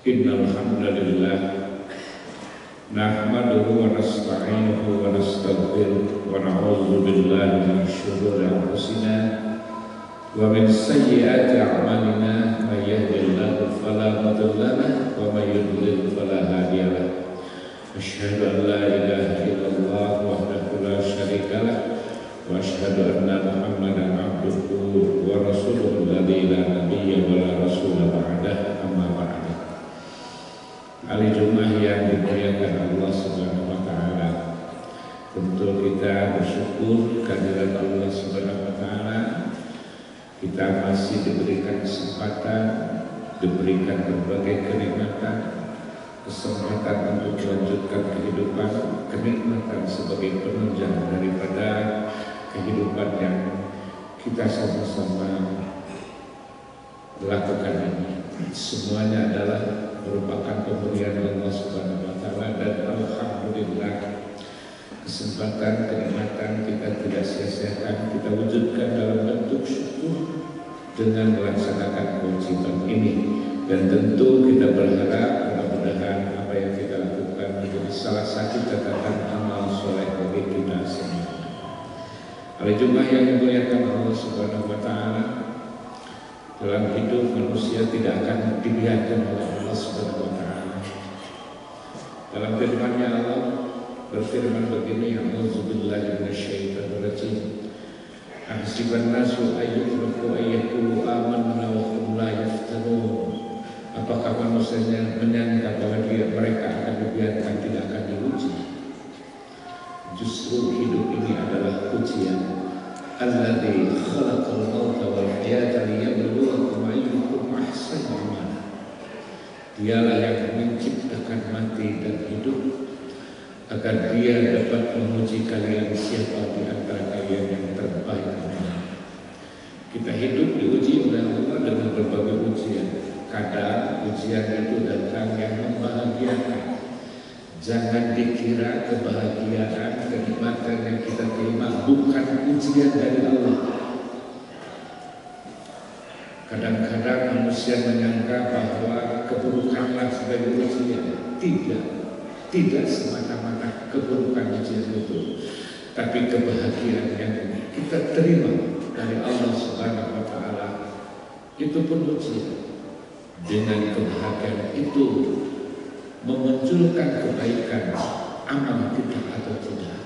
Innal hamdalillah nahmaduhu wa nasta'inuhu wa nastaghfiruh wa na'udzu billahi min shururi anfusina wa min sayyiati a'malina may yahdihillahu fala mudilla lahu wa may yudlil fala hadiya lahu asyhadu an la ilaha illallah wahdahu la syarika lahu wa asyhadu anna Muhammadan abduhu wa rasuluhu alladzi la nabiyya wa la rasula ba'dahu amma ba'd. Hari Jumat yang dimuliakan Allah Subhanahu wa taala. Tentu kita bersyukur kehadirat Allah Subhanahu wa taala. Kita masih diberikan kesempatan, diberikan berbagai kenikmatan, kesempatan untuk melanjutkan kehidupan, kenikmatan sebagai penunjang daripada kehidupan yang kita sama-sama lakukan ini. Semuanya adalah merupakan pemberian Allah Subhanahu wa taala, dan alhamdulillah kesempatan kenikmatan kita tidak sia-siakan, kita wujudkan dalam bentuk syukur dengan melaksanakan kewajiban ini. Dan tentu kita berharap mudah-mudahan apa yang kita lakukan menjadi salah satu catatan amal soleh bagi kita semua. Hari Jumat yang dimuliakan Allah Subhanahu wa taala, dalam hidup manusia tidak akan dibiarkan oleh Allah Subhanahu wa taala. Dalam firman-Nya Allah berfirman begini, a'udzubillahi minasyaitonir rajim. Ahsiban nasu ayyutraku ayyaqulu amanna wa hum la yaftanun. Apakah manusia menyangka bahwa mereka akan dibiarkan, tidak akan diuji? Justru hidup ini adalah ujian. Alladzi khalaqal mauta wal hayata liyabluwakum ayyukum ahsanu amala. Dialah yang menciptakan mati dan hidup agar Dia dapat menguji kalian siapa di antara kalian yang terbaik amalnya. Kita hidup diuji oleh Allah dengan berbagai ujian. kadang ujian itu datang yang membahagiakan. Jangan dikira kebahagiaan, kenikmatan yang kita terima bukan ujian dari Allah. Kadang-kadang manusia menyangka bahwa keburukanlah sebagai ujian. Tidak semata-mata keburukan ujian itu, tapi kebahagiaan yang kita terima dari Allah Subhanahu wa Ta'ala itu pun ujian. Dengan kebahagiaan itu memunculkan kebaikan amal kita atau tidak.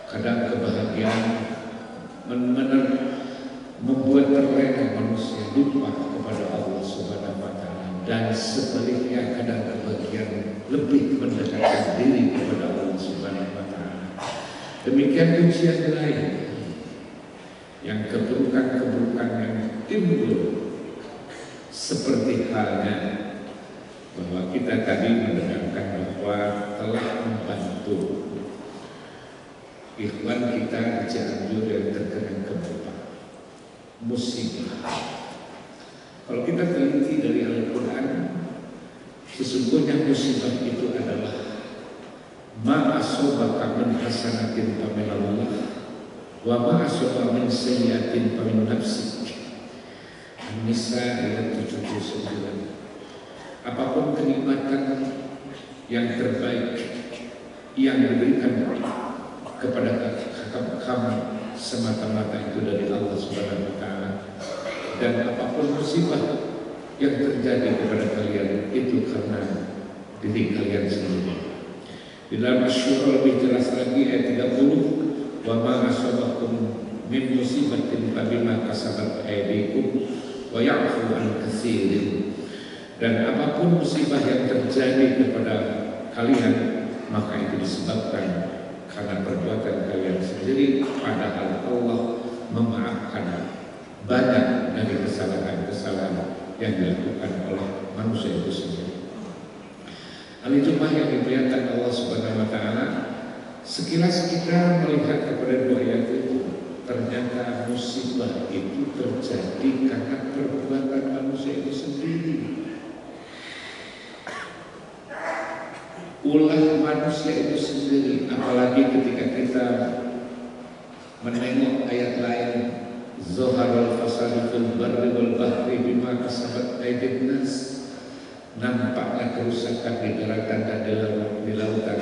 Kadang kebahagiaan membuat terlena manusia lupa kepada Allah Subhanahu wa Ta'ala, dan sebaliknya kadang kebahagiaan lebih mendekatkan diri kepada Allah Subhanahu wa Ta'ala. Demikian ujian lain yang keburukan-keburukan yang timbul, seperti halnya bahwa kita tadi mendengarkan bahwa telah membantu ikhwan kita di Cianjur yang terkena gempa, musibah. Kalau kita teliti dari Al-Quran, sesungguhnya musibah itu adalah ma asobaka min hasanatin faminallah wa ma asobaka min sayyiatin famin nafsik. An-Nisa ayat 79. Apapun kenikmatan yang terbaik yang diberikan kepada kamu semata-mata itu dari Allah Subhanahu wa Ta'ala, dan apapun musibah yang terjadi kepada kalian itu karena diri kalian sendiri. Di dalam Asy-Syura lebih jelas lagi ayat 30, wa ma asabakum min musibatin fabima kasabat aydikum wa ya'fu an katsirin. Dan apapun musibah yang terjadi kepada kalian, maka itu disebabkan karena perbuatan kalian sendiri, padahal Allah memaafkan banyak dari kesalahan-kesalahan yang dilakukan oleh manusia itu sendiri. Al-Jum'ah yang diperlihatkan Allah Subhanahu wa Ta'ala, sekilas kita melihat kepada dua ayat itu, ternyata musibah itu terjadi karena perbuatan manusia itu sendiri. Ulah manusia itu sendiri. Apalagi ketika kita menengok ayat lain, Zoharul fasadu fil barri wal bahri bima kasabat aydin nas. Nampaknya kerusakan di daratan dan di lautan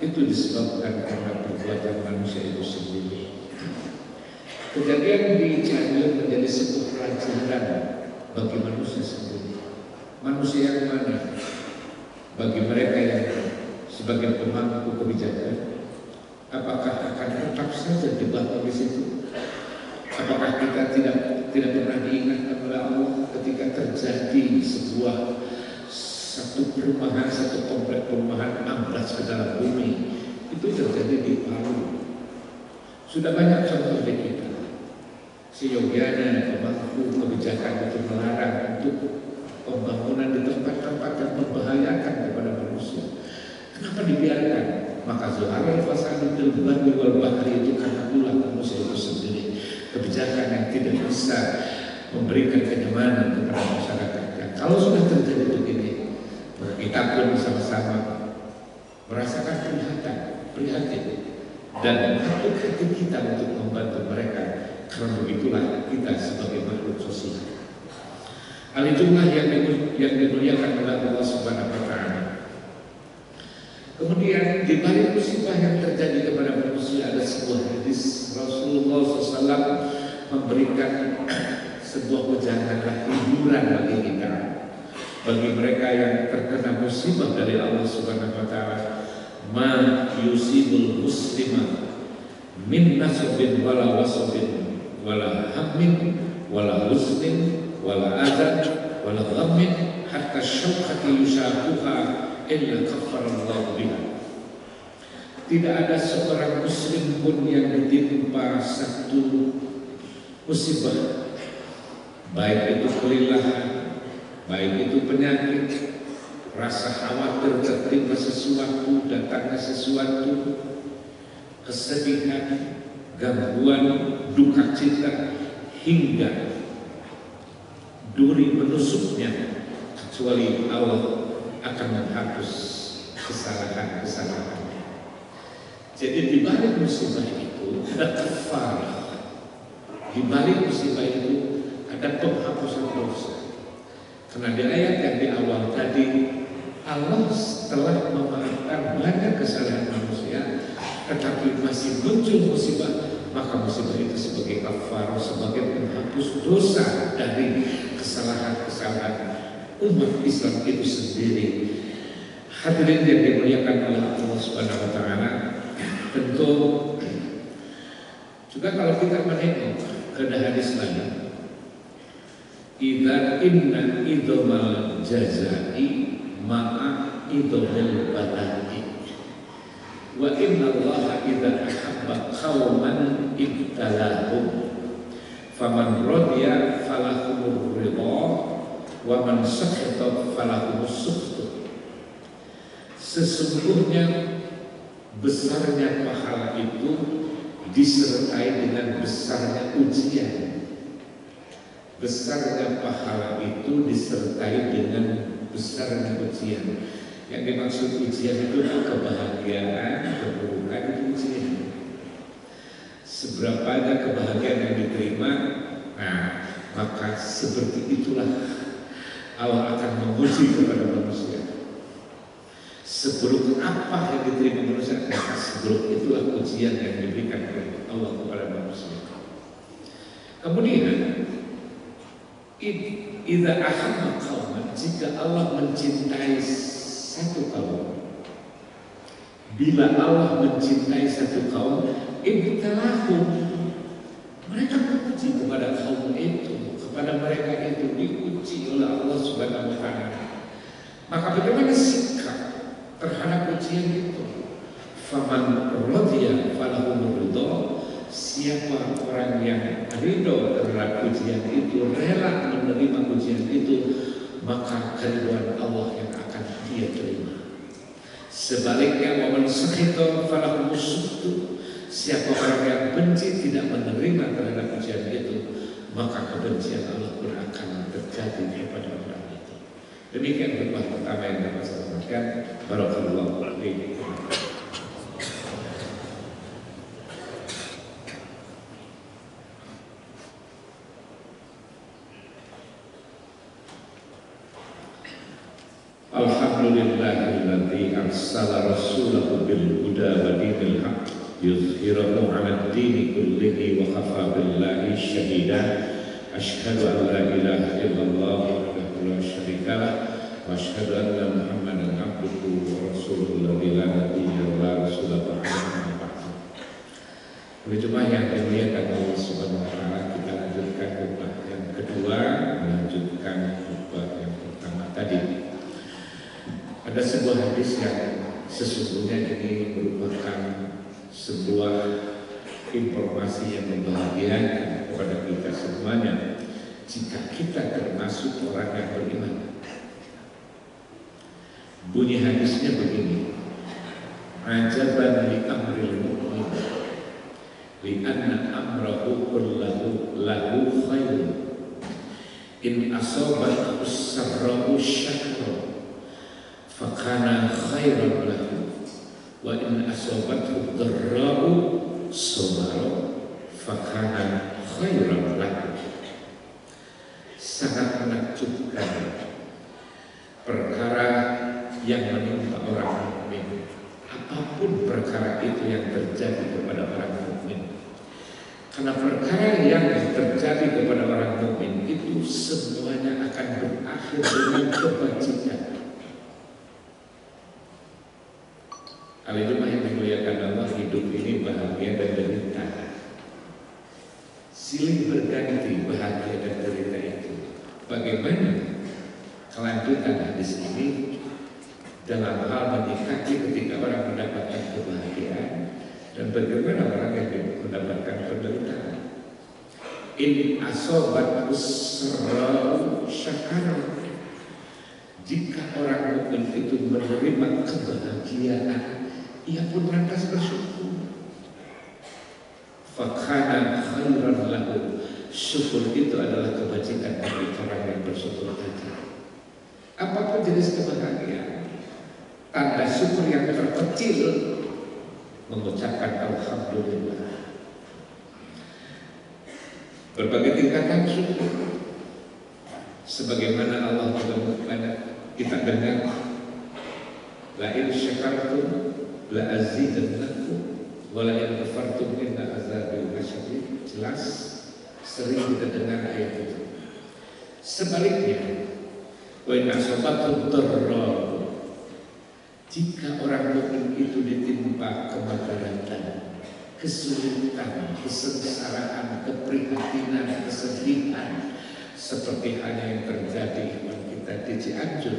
itu disebabkan karena perbuatan manusia itu sendiri. Kejadian di Cianjur menjadi sebuah pelajaran bagi manusia sendiri. Manusia yang mana? Bagi mereka yang sebagai pemangku kebijakan, apakah akan tetap saja dibangun di situ? Apakah kita tidak pernah diingatkan oleh Allah ketika terjadi satu perumahan, satu komplek perumahan amblas ke dalam bumi? Itu terjadi di Palu. Sudah banyak contoh di kita. Seyogianya pemangku kebijakan itu melarang untuk pembangunan di tempat-tempat yang membahayakan kepada manusia. Kenapa dibiarkan? Maka zoharul fasadu fil barri wal bahri itu karena ulah manusia itu sendiri. Kebijakan yang tidak bisa memberikan kenyamanan kepada masyarakatnya. Kalau sudah terjadi begini, maka kita pun sama-sama merasakan prihatin dan patut hati kita untuk membantu mereka. Karena begitulah kita sebagai makhluk sosial. Hal itulah yang dimuliakan oleh Allah Subhanahu wa Ta'ala. Kemudian di balik musibah yang terjadi kepada manusia ada sebuah hadis Rasulullah SAW memberikan sebuah wejanganlah hiburan bagi kita, bagi mereka yang terkena musibah dari Allah Subhanahu wa Ta'ala. Ma yusibul muslima min nasabin wala wasabin wala hammin wala husnin wala adab wala ghammin hatta syauqati yushaquha illa kaffarallahu biha. Tidak ada seorang muslim pun yang ditimpa satu musibah, baik itu kelelahan, baik itu penyakit, rasa khawatir tertimpa sesuatu, datangnya sesuatu, kesedihan, gangguan, duka cita, hingga duri menusuknya, kecuali Allah akan menghapus kesalahan-kesalahan. Jadi di balik musibah itu ada kafarah. Di balik musibah itu ada penghapusan dosa. Karena di ayat yang di awal tadi, Allah telah memaafkan banyak kesalahan manusia, tetapi masih muncul musibah, maka musibah itu sebagai kafarah, sebagai penghapus dosa dari kesalahan-kesalahan umat Islam itu sendiri. Hadirin yang dimuliakan oleh Allah Subhanahu wa taala, tentu juga kalau kita menengok ke hadis lain, idza inna idzamal jazai ma'a idzal bala'i wa inna Allah idza ahabba qauman ibtalahum faman radiya falahumur ridha wa man sakhata falahumus sukhtu. Sesungguhnya besarnya pahala itu disertai dengan besarnya ujian. Besarnya pahala itu disertai dengan besarnya ujian. Yang dimaksud ujian itu kebahagiaan, keburukan itu ujian. Seberapa ada kebahagiaan yang diterima, nah maka seperti itulah Allah akan menguji kepada manusia. Seburuk apa yang diterima manusia, maka seburuk itulah ujian yang diberikan oleh Allah kepada manusia. Kemudian idza ahabba qauman, jika Allah mencintai satu kaum, bila Allah mencintai satu kaum, ibtalahum, mereka diuji kepada kaum itu, kepada mereka itu diuji oleh Allah Subhanahu wa taala. Maka bagaimana sikap terhadap ujian itu? Faman radiya falahumur ridha, siapa orang yang ridho terhadap ujian itu, rela menerima ujian itu, maka keriduan Allah yang akan dia terima. Sebaliknya, waman sakhita falahumus sukhtu, siapa orang yang benci tidak menerima terhadap ujian itu, maka kebencian Allah pun akan terjadi kepada orang itu. Demikian khutbah pertama yang dapat saya sampaikan. Barakallahu fiikum. Alhamdulillahilladzi arsala rasulahu bil huda wa dinil haqq yuzhirahu 'ala ad-dini kullihi wa kafa billahi shahida. Asyhadu an la ilaha illallah wahdahu la syarika lah wa asyhadu anna Muhammadan abduhu wa rasuluhu la nabiyya wa la rasula ba'dahu. Berjemaah yang dimuliakan Allah Subhanahu wa taala, kita lanjutkan khutbah yang kedua, melanjutkan khutbah yang pertama tadi. Ada sebuah hadis yang sesungguhnya ini merupakan sebuah informasi yang membahagiakan kepada kita semuanya jika kita termasuk orang yang beriman. Bunyi hadisnya begini: ajaban li amril mu'min li anna amrahu kullahu lahu khairun in asabahu sarrahu syakra fakana khairan lahu wa in asabathu dharra'u sabara fakana khairan lahu. Sangat menakjubkan perkara yang menimpa orang mukmin, apapun perkara itu yang terjadi kepada orang mukmin. Karena perkara yang terjadi kepada orang mukmin itu semuanya akan berakhir dengan kebajikan. Al-Jum'ah yang dimuliakan Allah, hidup ini bahagia dan derita, silih berganti bahagia dan derita itu. Bagaimana kelanjutan hadis ini dalam hal menyikapi ketika orang mendapatkan kebahagiaan dan bagaimana orang yang mendapatkan penderitaan. In asobat usra'u syakara, jika orang mukmin itu menerima kebahagiaan, ia pun lantas bersyukur. Fakana khairan lahu, syukur itu adalah kebajikan bagi orang yang bersyukur tadi. Apapun jenis kebahagiaan, tanda syukur yang terkecil mengucapkan alhamdulillah. Berbagai tingkatan syukur, sebagaimana Allah kepada kita dengar, la in syakartum la azidannakum wa la in kafartum inna azabi lasyadid. Jelas sering kita dengar ayat itu. Sebaliknya, wa in asabatum darra, jika orang mukmin itu ditimpa kemudaratan, kesulitan, kesengsaraan, keprihatinan, kesedihan, seperti hanya yang terjadi iman kita di Cianjur,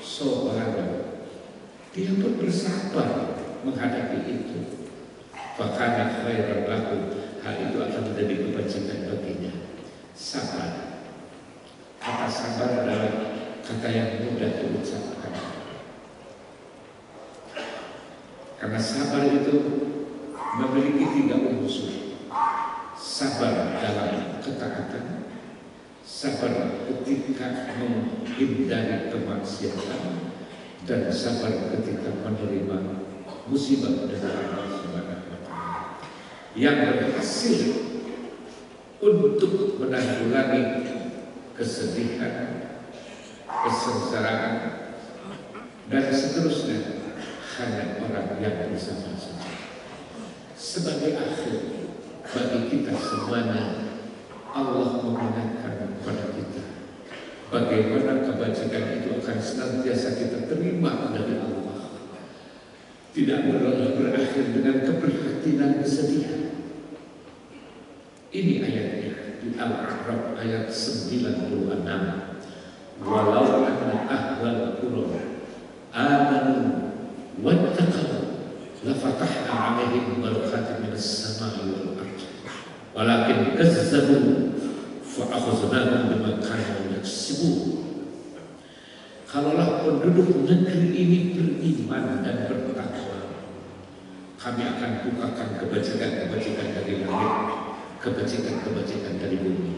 Solo, dia pun bersabar menghadapi itu. Fakana khairan lahu, hal itu akan menjadi kebajikan baginya. Sabar. Kata sabar adalah kata yang mudah diucapkan. Karena sabar itu memiliki 3 unsur. Sabar dalam ketaatan, sabar ketika menghindari kemaksiatan, dan sabar ketika menerima musibah dari Allah Subhanahu wa Ta'ala. Yang berhasil untuk menanggulangi kesedihan, kesengsaraan, dan seterusnya hanya orang yang bersama saja. Sebagai akhir bagi kita semuanya, Allah mengingatkan kepada kita bagaimana kebajikan itu akan senantiasa kita terima dari Allah. Tidak berakhir dengan keprihatinan, kesedihan. Ini ayatnya di Al-A'raf ayat 96. Walau anna ahlal qura amanu wattaqaw lafatahna 'alaihim barakatin minas sama'i wal ardh walakin kazzabu fa'akhadnahum bima kanu yaksibun. Kalaulah penduduk negeri ini beriman dan bertakwa, kami akan bukakan kebajikan-kebajikan dari langit, kebajikan-kebajikan dari bumi.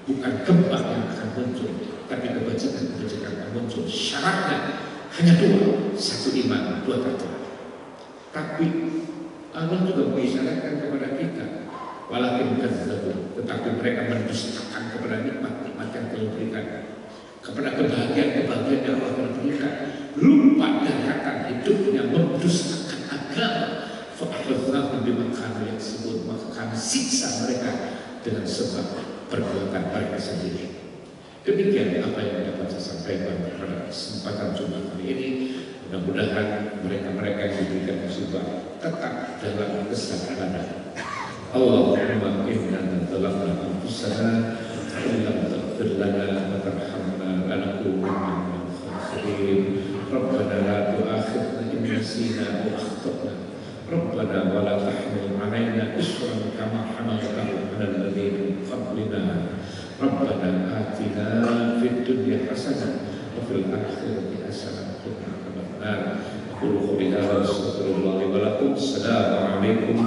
Bukan gempa yang akan muncul, tapi kebajikan-kebajikan akan muncul. Syaratnya hanya 2, 1 iman, 2 takwa. Tapi Allah juga mengisyaratkan kepada kita, walakin kazzabu, tetapi mereka mendustakan kepada nikmat-nikmat yang telah diberikan, kepada kebahagiaan-kebahagiaan yang Allah telah berikan. Lupa daratan hidupnya, mendustakan agama. Fa'akhadnahum bima kanu yaksibun, maka kami siksa mereka dengan sebab perbuatan mereka sendiri. Demikian apa yang dapat saya sampaikan pada kesempatan Jumat kali ini. Mudah-mudahan mereka-mereka yang diberikan musibah tetap dalam kesabaran. Allahumma inna zalamna anfusana wa illam taghfir lana wa tarhamna lanakunanna minal khasirin. Rabbana la tu'akhidhna in nasina aw akhtana. Rabbana wa la tahmil 'alaina isran kama hamaltahu 'alal ladzina min qablina. Rabbana atina fid dunya hasanah wa fil akhirati hasanah wa qina adzabannar. Qul qawli hadza astaghfirullah wa lakum. Assalamu alaikum